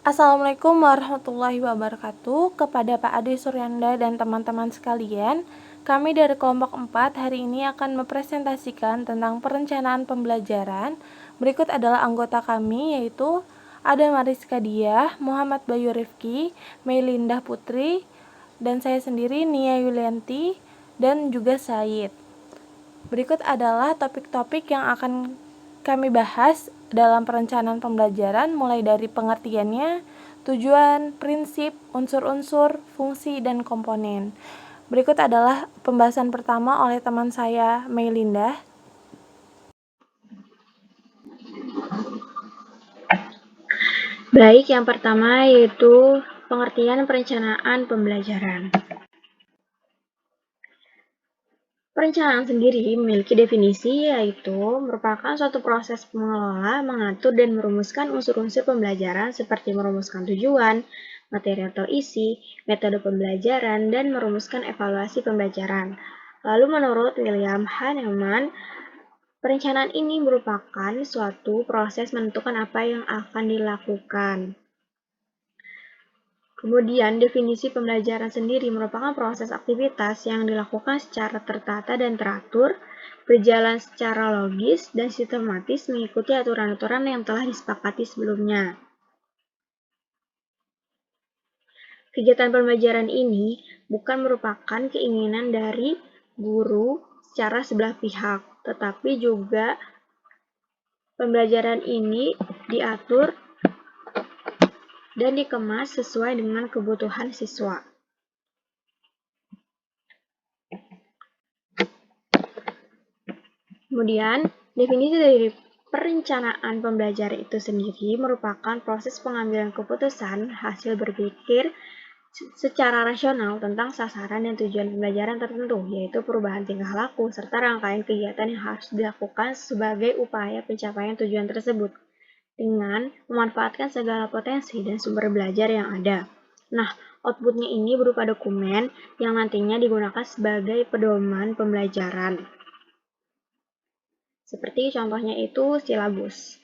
Assalamualaikum warahmatullahi wabarakatuh. Kepada Pak Ade Suryanda dan teman-teman sekalian, kami dari kelompok 4 hari ini akan mempresentasikan tentang perencanaan pembelajaran. Berikut adalah anggota kami, yaitu Ada Mariska Diah, Muhammad Bayu Rifki, Meilindah Putri, dan saya sendiri Nia Yulianti, dan juga Said. Berikut adalah topik-topik yang akan kami bahas dalam perencanaan pembelajaran, mulai dari pengertiannya, tujuan, prinsip, unsur-unsur, fungsi, dan komponen. Berikut adalah pembahasan pertama oleh teman saya, Meilindah. Baik, yang pertama yaitu pengertian perencanaan pembelajaran. Perencanaan sendiri memiliki definisi yaitu merupakan suatu proses mengelola, mengatur, dan merumuskan unsur-unsur pembelajaran seperti merumuskan tujuan, materi atau isi, metode pembelajaran, dan merumuskan evaluasi pembelajaran. Lalu menurut William Kahneman, perencanaan ini merupakan suatu proses menentukan apa yang akan dilakukan. Kemudian, definisi pembelajaran sendiri merupakan proses aktivitas yang dilakukan secara tertata dan teratur, berjalan secara logis dan sistematis mengikuti aturan-aturan yang telah disepakati sebelumnya. Kegiatan pembelajaran ini bukan merupakan keinginan dari guru secara sebelah pihak, tetapi juga pembelajaran ini diatur dan dikemas sesuai dengan kebutuhan siswa. Kemudian, definisi dari perencanaan pembelajaran itu sendiri merupakan proses pengambilan keputusan hasil berpikir secara rasional tentang sasaran dan tujuan pembelajaran tertentu, yaitu perubahan tingkah laku serta rangkaian kegiatan yang harus dilakukan sebagai upaya pencapaian tujuan tersebut, dengan memanfaatkan segala potensi dan sumber belajar yang ada. Nah, outputnya ini berupa dokumen yang nantinya digunakan sebagai pedoman pembelajaran. Seperti contohnya itu silabus.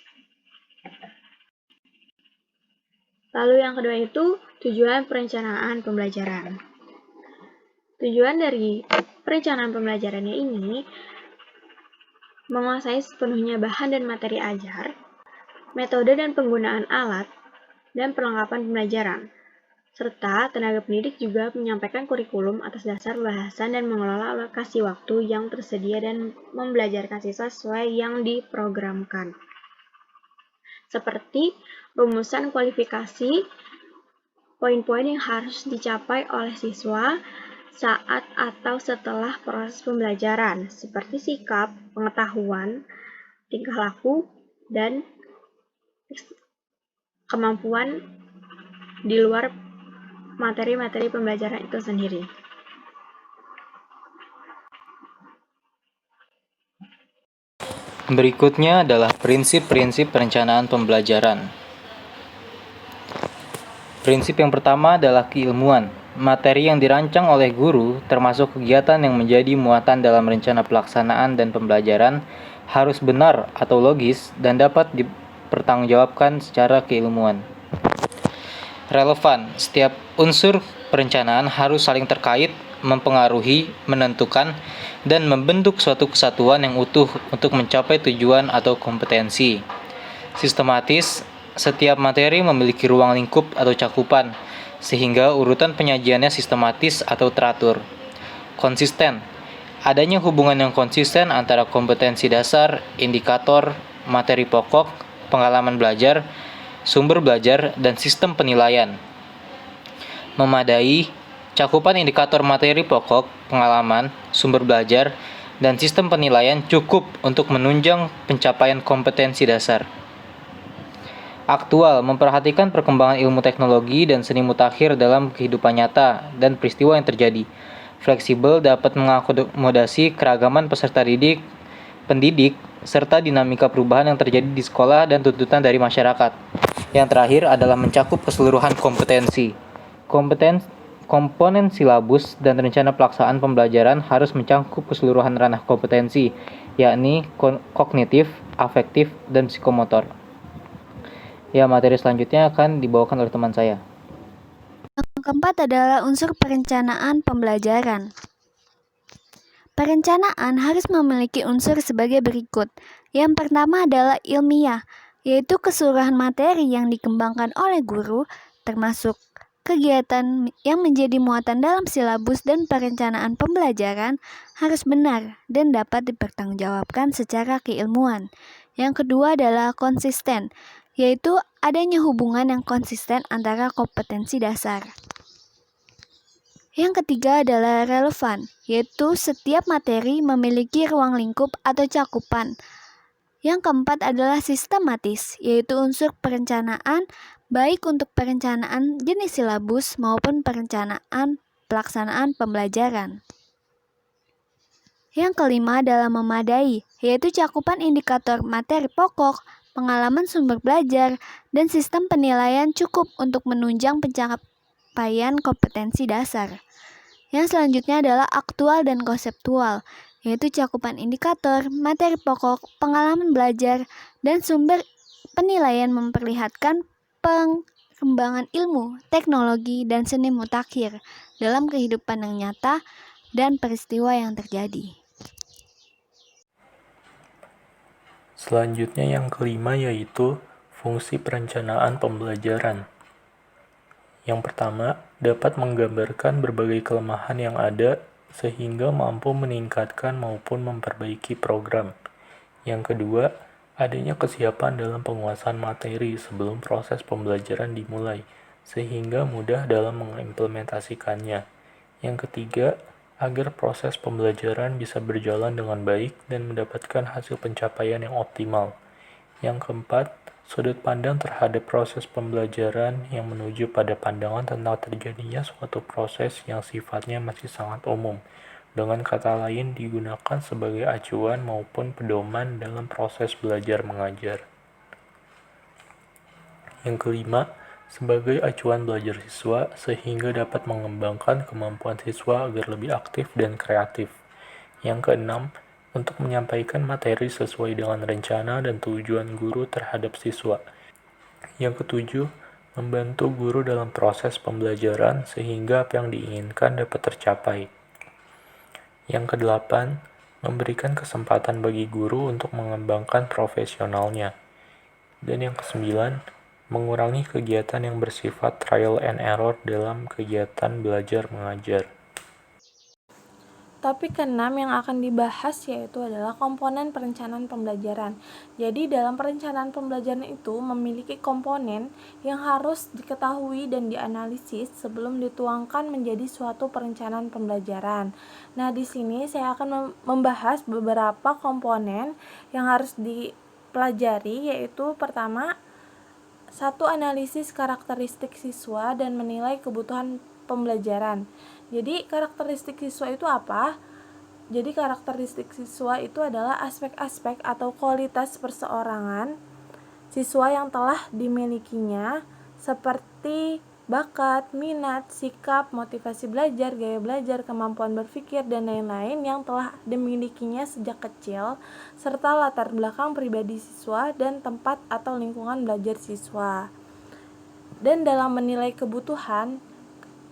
Lalu yang kedua itu tujuan perencanaan pembelajaran. Tujuan dari perencanaan pembelajarannya ini menguasai sepenuhnya bahan dan materi ajar, metode dan penggunaan alat, dan perlengkapan pembelajaran, serta tenaga pendidik juga menyampaikan kurikulum atas dasar bahasan dan mengelola alokasi waktu yang tersedia dan membelajarkan siswa sesuai yang diprogramkan. Seperti rumusan kualifikasi, poin-poin yang harus dicapai oleh siswa saat atau setelah proses pembelajaran, seperti sikap, pengetahuan, tingkah laku, dan kemampuan di luar materi-materi pembelajaran itu sendiri. Berikutnya adalah prinsip-prinsip perencanaan pembelajaran. Prinsip yang pertama adalah keilmuan. Materi yang dirancang oleh guru, termasuk kegiatan yang menjadi muatan dalam rencana pelaksanaan dan pembelajaran, harus benar atau logis dan dapat dipertanggungjawabkan secara keilmuan. Relevan. Setiap unsur perencanaan harus saling terkait, mempengaruhi, menentukan, dan membentuk suatu kesatuan yang utuh untuk mencapai tujuan atau kompetensi. Sistematis. Setiap materi memiliki ruang lingkup atau cakupan, sehingga urutan penyajiannya sistematis atau teratur. Konsisten. Adanya hubungan yang konsisten antara kompetensi dasar, indikator, materi pokok, pengalaman belajar, sumber belajar, dan sistem penilaian. Memadai. Cakupan indikator materi pokok, pengalaman, sumber belajar, dan sistem penilaian cukup untuk menunjang pencapaian kompetensi dasar. Aktual, memperhatikan perkembangan ilmu teknologi dan seni mutakhir dalam kehidupan nyata dan peristiwa yang terjadi. Fleksibel, dapat mengakomodasi keragaman peserta pendidik, serta dinamika perubahan yang terjadi di sekolah dan tuntutan dari masyarakat. Yang terakhir adalah mencakup keseluruhan kompetensi. Komponen silabus dan rencana pelaksanaan pembelajaran harus mencakup keseluruhan ranah kompetensi, yakni kognitif, afektif, dan psikomotor. Ya, materi selanjutnya akan dibawakan oleh teman saya. Yang keempat adalah unsur perencanaan pembelajaran. Perencanaan harus memiliki unsur sebagai berikut. Yang pertama adalah ilmiah, yaitu keseluruhan materi yang dikembangkan oleh guru, termasuk kegiatan yang menjadi muatan dalam silabus dan perencanaan pembelajaran harus benar dan dapat dipertanggungjawabkan secara keilmuan. Yang kedua adalah konsisten, yaitu adanya hubungan yang konsisten antara kompetensi dasar. Yang ketiga adalah relevan, yaitu setiap materi memiliki ruang lingkup atau cakupan. Yang keempat adalah sistematis, yaitu unsur perencanaan baik untuk perencanaan jenis silabus maupun perencanaan pelaksanaan pembelajaran. Yang kelima adalah memadai, yaitu cakupan indikator materi pokok, pengalaman sumber belajar, dan sistem penilaian cukup untuk menunjang pencapaian kompetensi dasar. Yang selanjutnya adalah aktual dan konseptual, yaitu cakupan indikator, materi pokok, pengalaman belajar, dan sumber penilaian memperlihatkan pengembangan ilmu, teknologi, dan seni mutakhir dalam kehidupan yang nyata dan peristiwa yang terjadi. Selanjutnya yang kelima yaitu fungsi perencanaan pembelajaran. Yang pertama, dapat menggambarkan berbagai kelemahan yang ada sehingga mampu meningkatkan maupun memperbaiki program. Yang kedua, adanya kesiapan dalam penguasaan materi sebelum proses pembelajaran dimulai, sehingga mudah dalam mengimplementasikannya. Yang ketiga, agar proses pembelajaran bisa berjalan dengan baik dan mendapatkan hasil pencapaian yang optimal. Yang keempat, sudut pandang terhadap proses pembelajaran yang menuju pada pandangan tentang terjadinya suatu proses yang sifatnya masih sangat umum. Dengan kata lain, digunakan sebagai acuan maupun pedoman dalam proses belajar mengajar. Yang kelima, sebagai acuan belajar siswa sehingga dapat mengembangkan kemampuan siswa agar lebih aktif dan kreatif. Yang keenam, untuk menyampaikan materi sesuai dengan rencana dan tujuan guru terhadap siswa. Yang ketujuh, membantu guru dalam proses pembelajaran sehingga apa yang diinginkan dapat tercapai. Yang kedelapan, memberikan kesempatan bagi guru untuk mengembangkan profesionalnya. Dan yang kesembilan, mengurangi kegiatan yang bersifat trial and error dalam kegiatan belajar mengajar. Topik keenam yang akan dibahas yaitu adalah komponen perencanaan pembelajaran. Jadi dalam perencanaan pembelajaran itu memiliki komponen yang harus diketahui dan dianalisis sebelum dituangkan menjadi suatu perencanaan pembelajaran. Nah, di sini saya akan membahas beberapa komponen yang harus dipelajari, yaitu pertama, satu, analisis karakteristik siswa dan menilai kebutuhan pembelajaran. Jadi karakteristik siswa itu apa? Jadi karakteristik siswa itu adalah aspek-aspek atau kualitas perseorangan siswa yang telah dimilikinya, seperti bakat, minat, sikap, motivasi belajar, gaya belajar, kemampuan berpikir, dan lain-lain yang telah dimilikinya sejak kecil, serta latar belakang pribadi siswa dan tempat atau lingkungan belajar siswa. Dan dalam menilai kebutuhan,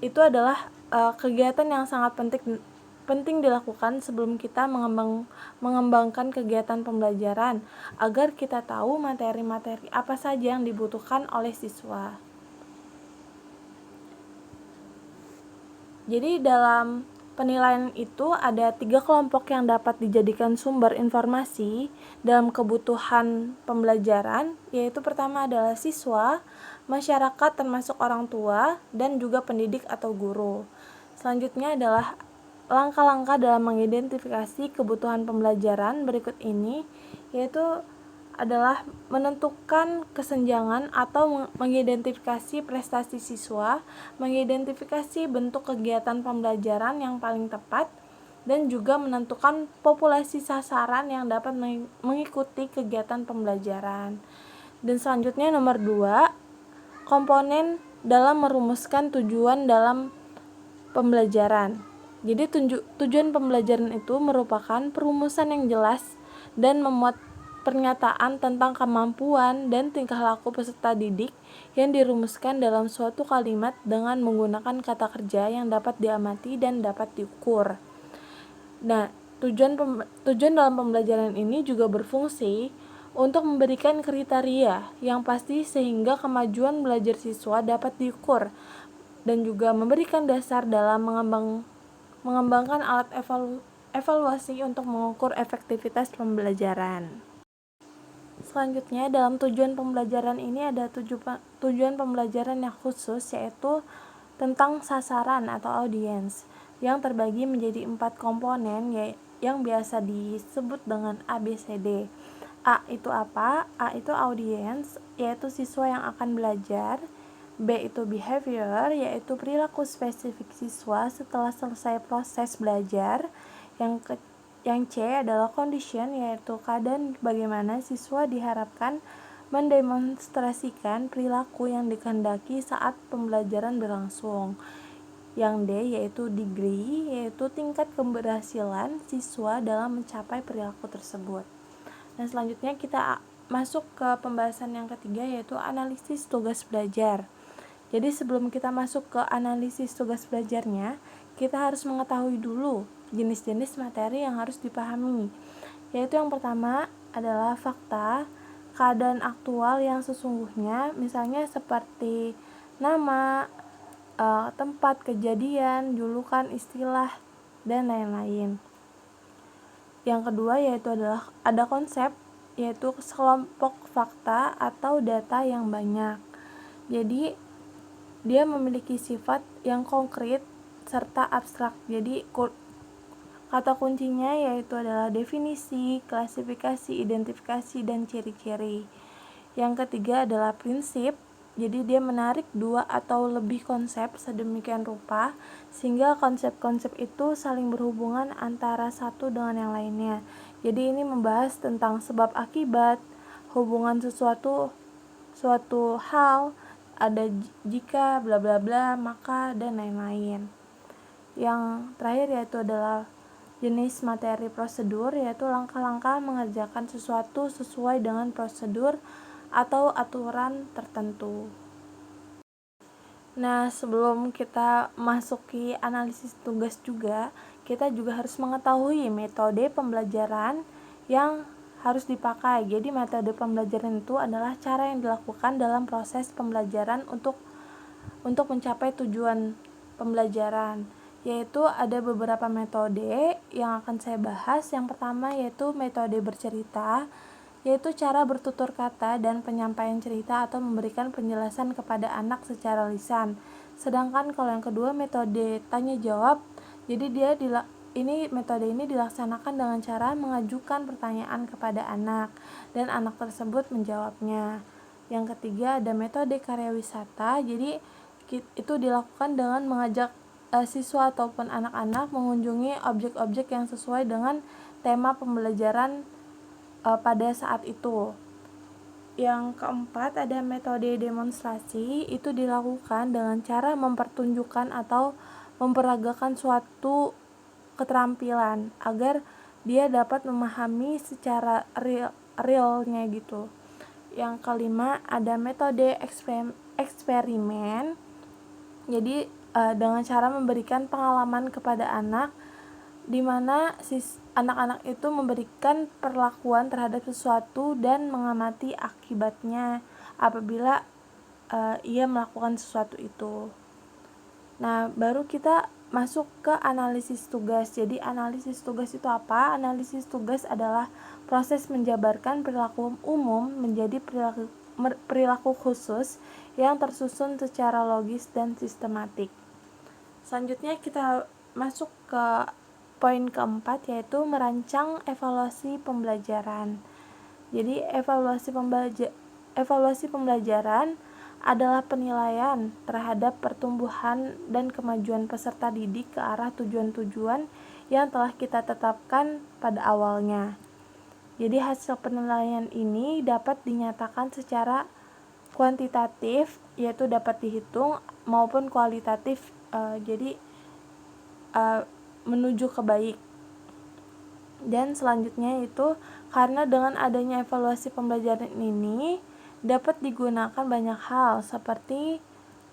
itu adalah kegiatan yang sangat penting dilakukan sebelum kita mengembangkan kegiatan pembelajaran, agar kita tahu materi-materi apa saja yang dibutuhkan oleh siswa. Jadi dalam penilaian itu ada 3 kelompok yang dapat dijadikan sumber informasi dalam kebutuhan pembelajaran, yaitu pertama adalah siswa, masyarakat termasuk orang tua, dan juga pendidik atau guru. Selanjutnya adalah langkah-langkah dalam mengidentifikasi kebutuhan pembelajaran berikut ini, yaitu adalah menentukan kesenjangan atau mengidentifikasi prestasi siswa, mengidentifikasi bentuk kegiatan pembelajaran yang paling tepat, dan juga menentukan populasi sasaran yang dapat mengikuti kegiatan pembelajaran. Dan selanjutnya nomor 2, komponen dalam merumuskan tujuan dalam pembelajaran. Jadi tujuan pembelajaran itu merupakan perumusan yang jelas dan memuat pernyataan tentang kemampuan dan tingkah laku peserta didik yang dirumuskan dalam suatu kalimat dengan menggunakan kata kerja yang dapat diamati dan dapat diukur. Nah, tujuan dalam pembelajaran ini juga berfungsi untuk memberikan kriteria yang pasti sehingga kemajuan belajar siswa dapat diukur dan juga memberikan dasar dalam mengembangkan alat evaluasi untuk mengukur efektivitas pembelajaran. Selanjutnya, dalam tujuan pembelajaran ini ada tujuan pembelajaran yang khusus, yaitu tentang sasaran atau audiens, yang terbagi menjadi 4 komponen yang biasa disebut dengan ABCD. A itu apa? A itu audiens, yaitu siswa yang akan belajar. B itu behavior, yaitu perilaku spesifik siswa setelah selesai proses belajar. Yang C adalah condition, yaitu keadaan bagaimana siswa diharapkan mendemonstrasikan perilaku yang dikehendaki saat pembelajaran berlangsung. Yang D yaitu degree, yaitu tingkat keberhasilan siswa dalam mencapai perilaku tersebut. Nah, selanjutnya kita masuk ke pembahasan yang ketiga, yaitu analisis tugas belajar. Jadi sebelum kita masuk ke analisis tugas belajarnya, kita harus mengetahui dulu jenis-jenis materi yang harus dipahami, yaitu yang pertama adalah fakta, keadaan aktual yang sesungguhnya, misalnya seperti nama, tempat kejadian, julukan, istilah, dan lain-lain. Yang kedua yaitu adalah ada konsep, yaitu sekelompok fakta atau data yang banyak. Jadi dia memiliki sifat yang konkret serta abstrak. Jadi kata kuncinya yaitu adalah definisi, klasifikasi, identifikasi, dan ciri-ciri. Yang ketiga adalah prinsip. Jadi dia menarik 2 atau lebih konsep sedemikian rupa sehingga konsep-konsep itu saling berhubungan antara satu dengan yang lainnya. Jadi ini membahas tentang sebab akibat, hubungan suatu hal, ada jika bla bla bla, maka, dan lain-lain. Yang terakhir yaitu adalah jenis materi prosedur, yaitu langkah-langkah mengerjakan sesuatu sesuai dengan prosedur atau aturan tertentu. Nah, sebelum kita masuki analisis tugas juga, kita juga harus mengetahui metode pembelajaran yang harus dipakai. Jadi metode pembelajaran itu adalah cara yang dilakukan dalam proses pembelajaran untuk mencapai tujuan pembelajaran, yaitu ada beberapa metode yang akan saya bahas. Yang pertama yaitu metode bercerita, yaitu cara bertutur kata dan penyampaian cerita atau memberikan penjelasan kepada anak secara lisan. Sedangkan kalau yang kedua metode tanya jawab, jadi metode ini dilaksanakan dengan cara mengajukan pertanyaan kepada anak dan anak tersebut menjawabnya. Yang ketiga ada metode karya wisata, jadi itu dilakukan dengan mengajak siswa ataupun anak-anak mengunjungi objek-objek yang sesuai dengan tema pembelajaran pada saat itu. Yang keempat ada metode demonstrasi, itu dilakukan dengan cara mempertunjukkan atau memperagakan suatu keterampilan agar dia dapat memahami secara realnya gitu. Yang kelima ada metode eksperimen, jadi dengan cara memberikan pengalaman kepada anak di mana anak-anak itu memberikan perlakuan terhadap sesuatu dan mengamati akibatnya apabila ia melakukan sesuatu itu. Nah, baru kita masuk ke analisis tugas. Jadi analisis tugas itu apa? Analisis tugas adalah proses menjabarkan perilaku umum menjadi perilaku khusus yang tersusun secara logis dan sistematik. Selanjutnya kita masuk ke poin keempat, yaitu merancang evaluasi pembelajaran. Jadi evaluasi pembelajaran adalah penilaian terhadap pertumbuhan dan kemajuan peserta didik ke arah tujuan-tujuan yang telah kita tetapkan pada awalnya. Jadi hasil penilaian ini dapat dinyatakan secara kuantitatif, yaitu dapat dihitung, maupun kualitatif, jadi menuju ke baik. Dan selanjutnya itu karena dengan adanya evaluasi pembelajaran ini dapat digunakan banyak hal seperti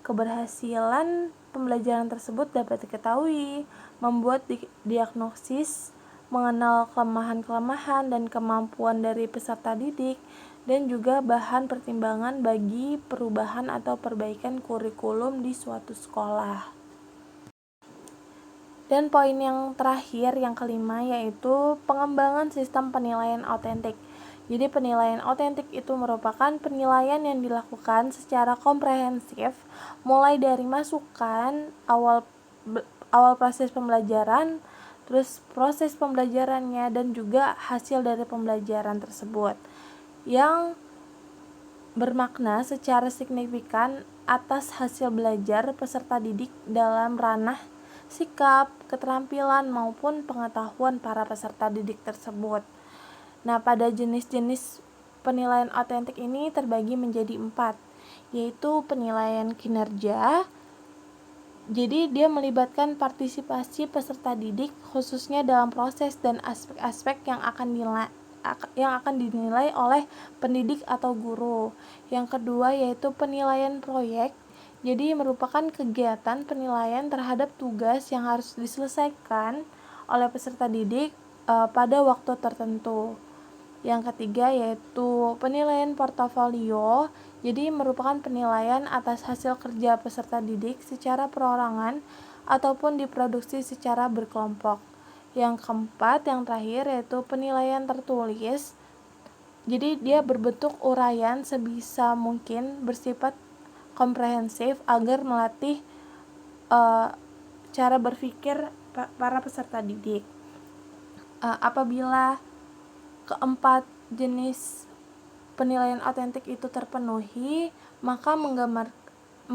keberhasilan pembelajaran tersebut dapat diketahui, membuat diagnosis, mengenal kelemahan-kelemahan dan kemampuan dari peserta didik, dan juga bahan pertimbangan bagi perubahan atau perbaikan kurikulum di suatu sekolah. Dan poin yang terakhir, yang kelima, yaitu pengembangan sistem penilaian autentik. Jadi penilaian autentik itu merupakan penilaian yang dilakukan secara komprehensif, mulai dari masukan awal proses pembelajaran, terus proses pembelajarannya, dan juga hasil dari pembelajaran tersebut, yang bermakna secara signifikan atas hasil belajar peserta didik dalam ranah sikap, keterampilan, maupun pengetahuan para peserta didik tersebut. Nah, pada jenis-jenis penilaian autentik ini terbagi menjadi 4, yaitu penilaian kinerja. Jadi dia melibatkan partisipasi peserta didik khususnya dalam proses dan aspek-aspek yang akan dinilai oleh pendidik atau guru. Yang kedua yaitu penilaian proyek. Jadi merupakan kegiatan penilaian terhadap tugas yang harus diselesaikan oleh peserta didik pada waktu tertentu. Yang ketiga yaitu penilaian portofolio. Jadi merupakan penilaian atas hasil kerja peserta didik secara perorangan ataupun diproduksi secara berkelompok. Yang keempat, yang terakhir yaitu penilaian tertulis. Jadi dia berbentuk uraian sebisa mungkin bersifat komprehensif agar melatih cara berpikir para peserta didik. Apabila keempat jenis penilaian autentik itu terpenuhi, maka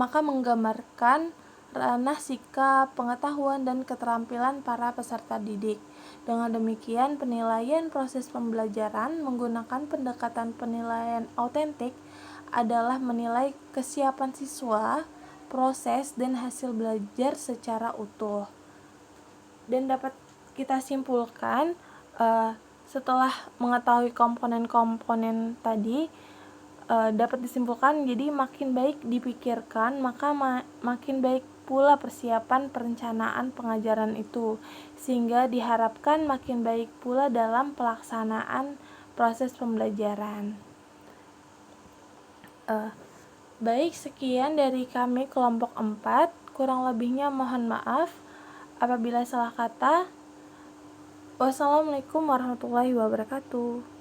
menggambarkan ranah sikap, pengetahuan, dan keterampilan para peserta didik. Dengan demikian, penilaian proses pembelajaran menggunakan pendekatan penilaian autentik adalah menilai kesiapan siswa, proses, dan hasil belajar secara utuh. Dan dapat kita simpulkan setelah mengetahui komponen-komponen tadi, dapat disimpulkan jadi makin baik dipikirkan maka makin baik pula persiapan perencanaan pengajaran itu, sehingga diharapkan makin baik pula dalam pelaksanaan proses pembelajaran. Baik, sekian dari kami kelompok 4, kurang lebihnya mohon maaf apabila salah kata. Wassalamualaikum warahmatullahi wabarakatuh.